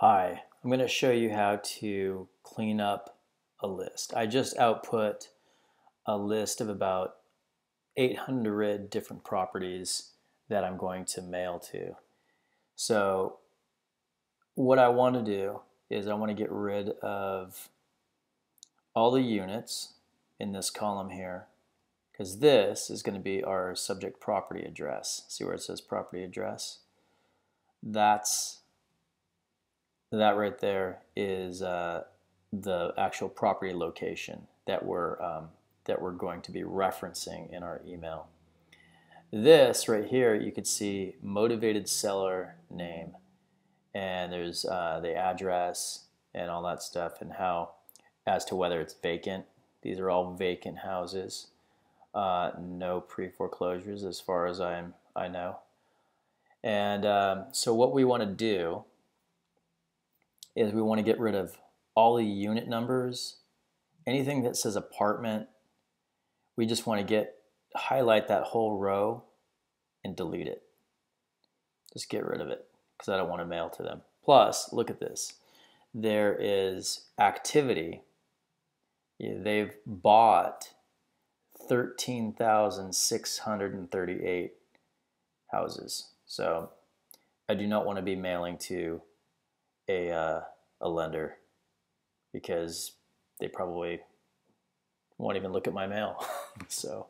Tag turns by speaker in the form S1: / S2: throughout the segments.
S1: Hi, I'm going to show you how to clean up a list. I just output a list of about 800 different properties that I'm going to mail to. So what I want to do is I want to get rid of all the units in this column here, because this is going to be our subject property address. See where it says property address? That right there is the actual property location that we're going to be referencing in our email. This right here, you could see motivated seller name, and there's the address and all that stuff, and how as to whether it's vacant. These are all vacant houses. No pre-foreclosures as far as I know. And so what we want to do is we want to get rid of all the unit numbers, anything that says apartment. We just want to highlight that whole row and delete it. Just get rid of it because I don't want to mail to them. Plus, look at this. There is activity. They've bought 13,638 houses. So I do not want to be mailing to a lender because they probably won't even look at my mail. So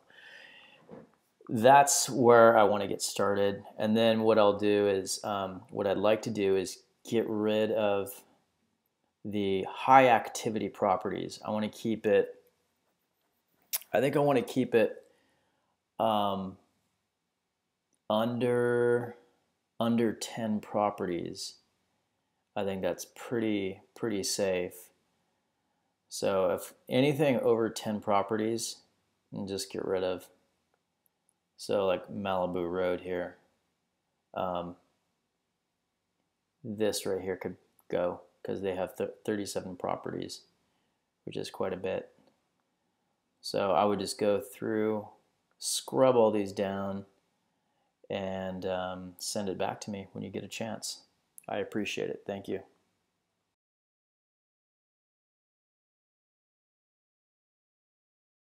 S1: that's where I want to get started. And then what I'll do is, what I'd like to do is get rid of the high activity properties. I want to keep it, I think I want to keep it under 10 properties. I think that's pretty safe. So if anything over 10 properties, just get rid of. So like Malibu Road here, this right here could go because they have 37 properties, which is quite a bit. So I would just go through, scrub all these down, and send it back to me when you get a chance. I appreciate it. Thank you.